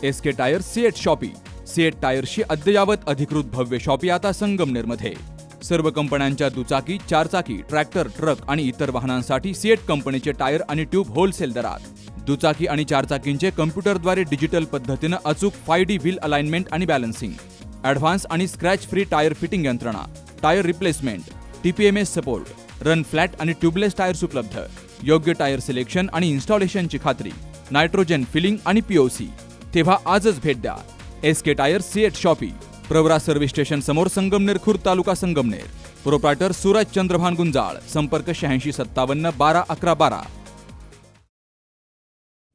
SK tyre CEAT shoppe. CEAT टायर्सची अद्ययावत अधिकृत भव्य शॉपी आता संगमनेरमध्ये. सर्व कंपन्यांच्या दुचाकी, चारचाकी, ट्रॅक्टर, ट्रक आणि इतर वाहनांसाठी सिएट कंपनीचे टायर आणि ट्यूब होलसेल दरात. दुचाकी आणि चारचाकींचे कम्प्युटरद्वारे डिजिटल पद्धतीनं अचूक 5D व्हील अलाइनमेंट आणि बॅलन्सिंग, ॲडव्हान्स आणि स्क्रॅच फ्री टायर फिटिंग यंत्रणा, tyre replacement, TPMS support, run flat आणि ट्यूबलेस टायर्स उपलब्ध. योग्य टायर सिलेक्शन आणि इन्स्टॉलेशनची खात्री, नायट्रोजन फिलिंग आणि POC. तेव्हा आजच भेट द्या. SK tyre CEAT shoppe, Pravara service station समोर, संगमनेर खुर्द, तालुका संगमनेर. प्रोप्रायटर सूरज चंद्रभान गुंजाळ. संपर्क 8657 12 11 12.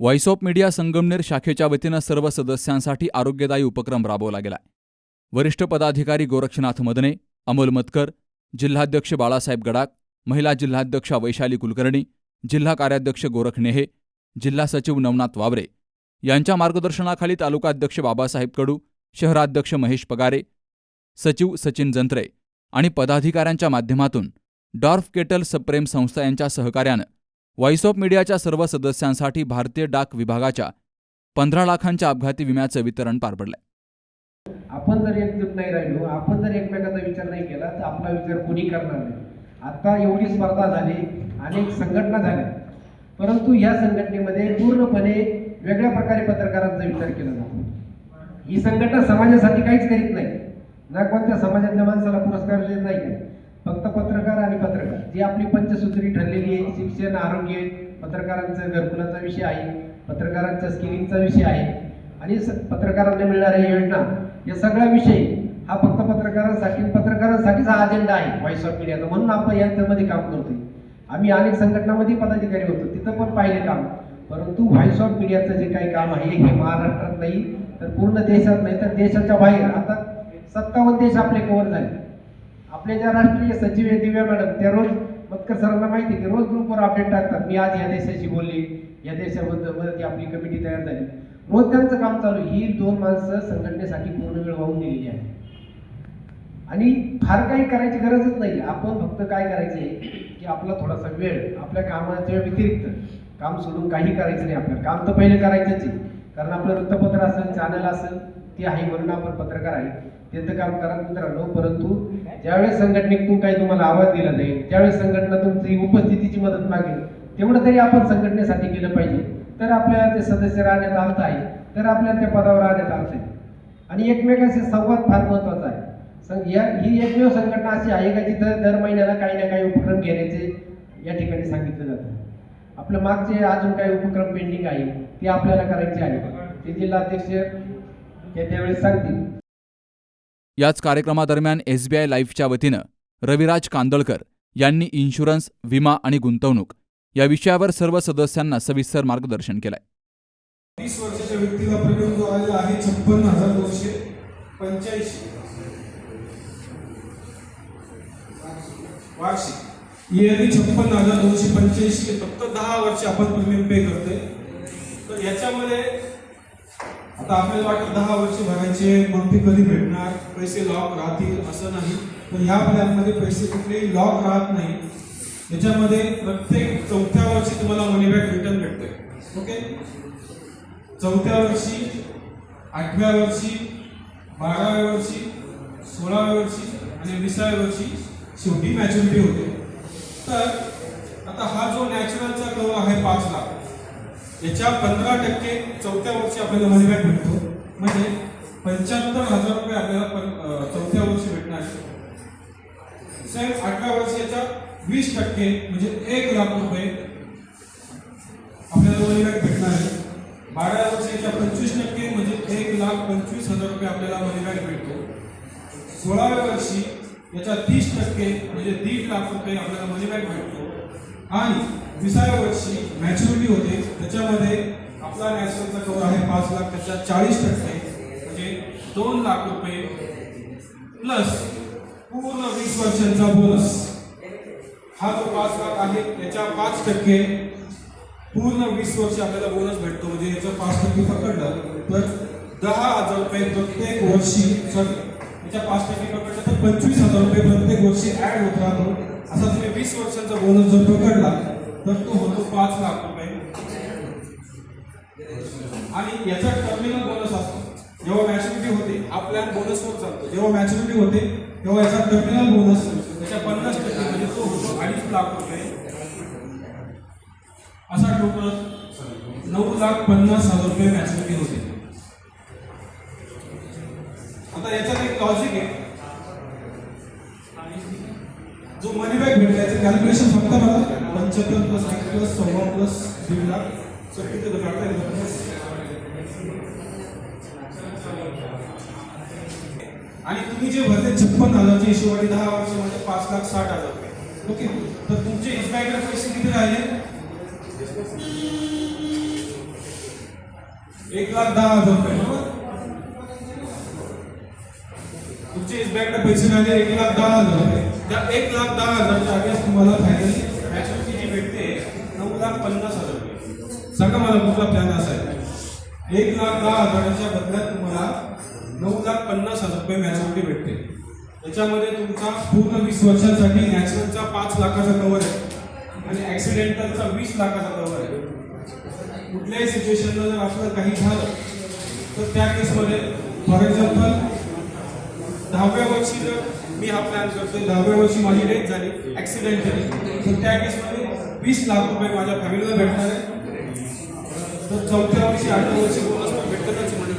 व्हॉइस ऑफ मीडिया संगमनेर शाखेच्या वतीनं सर्व सदस्यांसाठी आरोग्यदायी उपक्रम राबवला गेलाय. वरिष्ठ पदाधिकारी गोरक्षनाथ मदने, अमोल मतकर, जिल्हाध्यक्ष बाळासाहेब गडाख, महिला जिल्हाध्यक्षा वैशाली कुलकर्णी, जिल्हा कार्याध्यक्ष गोरख नेहे, जिल्हा सचिव नवनाथ वावरे यांच्या मार्गदर्शनाखाली तालुकाध्यक्ष बाबासाहेब कडू, शहराध्यक्ष महेश पगारे, सचिव सचिन जंत्रे आणि पदाधिकाऱ्यांच्या माध्यमातून डॉर्फ केटल सबप्रेम संस्था यांच्या सहकार्यानं व्हॉइस ऑफ मीडियाच्या सर्व सदस्यांसाठी भारतीय डाक विभागाच्या 15 लाखांच्या अपघाती विम्याचं वितरण पार पडलंय. आपण जर एकजूट नाही राहिलो, आपण जर एकमेकाचा विचार नाही केला तर आपला विचार कोणी करणार नाही. आता एवढी स्पर्धा झाली, अनेक संघटना झाल्या, परंतु या संघटनेमध्ये पूर्णपणे वेगळ्या प्रकारे पत्रकारांचा विचार केला जातो. ही संघटना समाजासाठी काहीच करीत नाही, ना कोणत्या समाजातल्या माणसाला पुरस्कार देत नाही. फक्त पत्रकार आणि पत्रकार, जी आपली पंचसूत्री ठरलेली आहे. शिक्षण, आरोग्य, पत्रकारांचं घरकुलाचा विषय आहे, पत्रकारांच्या स्किलिंगचा विषय आहे आणि पत्रकारांना मिळणाऱ्या योजना, या सगळ्या विषयी हा फक्त पत्रकारांसाठीच हा अजेंडा आहे व्हॉइस ऑफ मीडियाचा. म्हणून आपण याच्यामध्ये काम करतोय. आम्ही अनेक संघटनांमध्ये पदाधिकारी होतो, तिथं पण पाहिले काम. परंतु व्हॉइस ऑफ मीडियाचं जे काही काम आहे हे महाराष्ट्रात नाही तर पूर्ण देशात, नाही तर देशाच्या बाहेर आता 57 देश आपले कव्हर झाले. आपले ज्या राष्ट्रीय सचिव आहे दिव्या मॅडम, त्या रोज मतकर सरांना माहिती की रोज ग्रुपवर अपडेट टाकतात. मी आज या देशाशी बोलली, या देशामध्ये आपली कमिटी तयार झाली. रोज त्यांचं काम चालू. ही 2 माणसं संघटनेसाठी पूर्ण वेळ वाहून दिलेली आहे आणि फार काही करायची गरजच नाही. आपण फक्त काय करायचं आहे की आपला थोडासा वेळ, आपल्या कामाच्या व्यतिरिक्त काम सोडून काही करायचं नाही. आपल्याला काम तर पहिले करायचंच आहे, कारण आपलं वृत्तपत्र असेल, चॅनल असेल, ते आहे म्हणून आपण पत्रकार आहे, त्याचं काम करा मित्रांनो. परंतु ज्यावेळेस संघटनेतून काही तुम्हाला आवाज दिला जाईल, त्यावेळेस संघटना तुमची उपस्थितीची मदत मागेल, तेवढं तरी आपण संघटनेसाठी केलं पाहिजे. तर आपल्याला ते सदस्य राहण्यात अर्थ आहे, तर आपल्याला त्या पदावर राहण्यात अर्थ आहे. आणि एकमेकांशी संवाद फार महत्त्वाचा आहे. ही एकमेव संघटना अशी आहे का जिथं दर महिन्याला काही ना काही उपक्रम घेण्याचे या ठिकाणी सांगितलं जातं. आपलं मागचे अजून काही उपक्रम पेंडिंग आहे ते आपल्याला करायचे आहे, ते जिल्हाध्यक्ष त्यावेळेस सांगतील. याच कार्यक्रमादरम्यान SBI लाईफच्या वतीनं रविराज कांदळकर यांनी इन्शुरन्स, विमा आणि गुंतवणूक या विषयावर सर्व सदस्यांना सविस्तर मार्गदर्शन केलंय. 30 वर्षाच्या व्यक्तीला प्रीमियम जो आलेला आहे 56,285 वार्षिक. इयरली 56,285 फक्त 10 वर्ष आपण प्रीमियम पे करतोय. तर याच्यामध्ये आता आपल्याला वाटतं 10 वर्ष भरायचे, मग ते कधी भेटणार, पैसे लॉक राहतील असं नाही. तर ह्या प्लॅनमध्ये पैसे कुठलेही लॉक राहत नाही. याच्यामध्ये प्रत्येक 4थ्या वर्षी तुम्हाला मनी बॅक रिटर्न भेटते. ओके, 4थ्या वर्षी, 8व्या वर्षी, 12व्या वर्षी, 16व्या वर्षी आणि 20व्या वर्षी शेवटी मॅच्युरिटी होते. तर आता हा जो नॅचरलचा कव्हर आहे 5 लाख, याच्या 15% 4थ्या वर्षी आपल्याला मनी बॅक भेटतो. म्हणजे 75,000 रुपये आपल्याला 4थ्या वर्षी भेटणार. सेम 8व्या वर्षी याच्या 20% म्हणजे 1 लाख रुपये आपल्याला मनी बॅक भेटणार आहे. 12व्या वर्षी याच्या 25% म्हणजे 1,25,000 रुपये आपल्याला मनी बॅक भेटतो. 16व्या वर्षी याच्या 30% म्हणजे 1.5 लाख रुपये आपल्याला मनी बॅक भेटतो. आणि 20व्या वर्षी मॅच्युरिटी होते, त्याच्यामध्ये आपला नॅशनलचा कव्हर आहे 5 लाख, त्याच्या 40% म्हणजे 2 लाख रुपये प्लस पूर्ण 20 वर्षांचा बोनस. हा जो 5 लाख आहे याच्या 5% पूर्ण 20 वर्ष आपल्याला बोनस भेटतो. म्हणजे याचं 5% पकडलं तर 10,000 रुपये प्रत्येक वर्षी, याच्या 5% पकडलं तर 25,000 रुपये प्रत्येक वर्षी ऍड होत राहतो. असा तुम्ही 20 वर्षांचा बोनस जर पकडला तर तो होतो 5 लाख रुपये. आणि याचा टर्मिनल बोनस जेव्हा मॅच्युरिटी होते हा प्लॅन बोनसवर चालतो. जेव्हा मॅच्युरिटी होते तेव्हा याचा टर्मिनल बोनस त्याच्या 50% म्हणजे तो होतो 2.5 लाख रुपये. असा टोटल 9,50,000 रुपये मॅच्युरिटी होते. आता याच्यात एक लॉजिक आहे. जो मनी बॅक भेटला याचं कॅल्क्युलेशन फक्त मला 75 प्लस 1 प्लस 1.25 प्लस 1.5 लाख किती काढता येईल. आणि तुम्ही जे भरते 56,000ची हिशोबाने 10 वर्षामध्ये 5,60,000 रुपये. ओके, तर तुमचे इन्स्पेक्टर पैसे किती राहिले? 1,10,000 रुपये. बरोबर, तुमचे इन्स्पेक्टर पैसे राहिले 1,10,000 रुपये. त्या 1,10,000च्या अगेन्स्ट तुम्हाला फायनली मॅच्युरिटी जी भेटते 9,50,000 रुपये. सांगा मला कुठला प्लॅन असा आहे? 1,10,000च्या बदल्यात तुम्हाला 9,50,000 रुपये मॅच्युरिटी भेटते. त्याच्यामध्ये तुमचा पूर्ण 20 वर्षांसाठी नॅचरलचा 5 लाखाचा कव्हर आहे आणि ऍक्सिडेंटलचा 20 लाखाचा कव्हर आहे. कुठल्याही सिच्युएशनला जर आपलं काही झालं तर त्या केसमध्ये फॉर एक्झाम्पल 10व्या वर्षी जर मी हा प्लॅन करतोय, 10व्या वर्षी माझी डेथ झाली ऍक्सिडेंटली, तर त्या केसमध्ये 20 लाख रुपये माझ्या फॅमिलीला भेटणार आहे. तर 4थ्या वर्षी 8व्या वर्षी बोनस पण भेटतच म्हणजे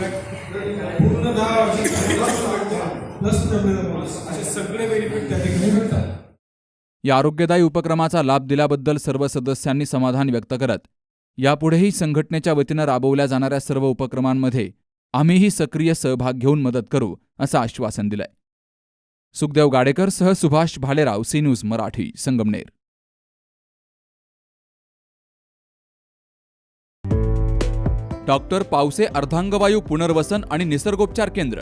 पूर्ण 10 वर्षी प्लस टर्मिनल बोनस असे सगळे बेनिफिट त्या ठिकाणी भेटतात. या आरोग्यदायी उपक्रमाचा लाभ दिल्याबद्दल सर्व सदस्यांनी समाधान व्यक्त करत यापुढेही संघटनेच्या वतीनं राबवल्या जाणाऱ्या सर्व उपक्रमांमध्ये आम्हीही सक्रिय सहभाग घेऊन मदत करू असं आश्वासन दिलंय. सुखदेव गाडेकर सह Subhash Bhalerao, C news Marathi, Sangamner. Doctor Pawse अर्धांगवायू पुनर्वसन आणि निसर्गोपचार केंद्र.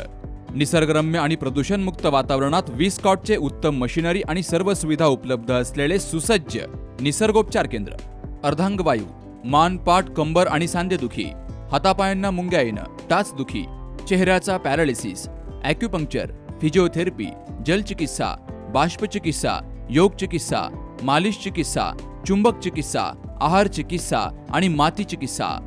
निसर्गरम्य आणि प्रदूषणमुक्त वातावरणात 20 कॉटचे उत्तम मशिनरी आणि सर्व सुविधा उपलब्ध असलेले सुसज्ज निसर्गोपचार केंद्र. अर्धांगवायू, मान, पाठ, कंबर आणि सांधेदुखी, हातापायांना मुंग्या येणं, टाचदुखी, चेहऱ्याचा पॅरालिसिस, ॲक्युपंक्चर, फिजिओथेरपी, जलचिकित्सा, बाष्पचिकित्सा, योग चिकित्सा, मालिश चिकित्सा, चुंबक चिकित्सा, आहार चिकित्सा आणि माती चिकित्सा.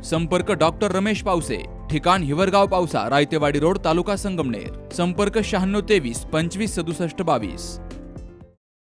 संपर्क डॉक्टर रमेश पावसे, ठिकाण हिवरगाव पावसा, रायतेवाडी रोड, तालुका संगमनेर. संपर्क 96 23 25 67 22.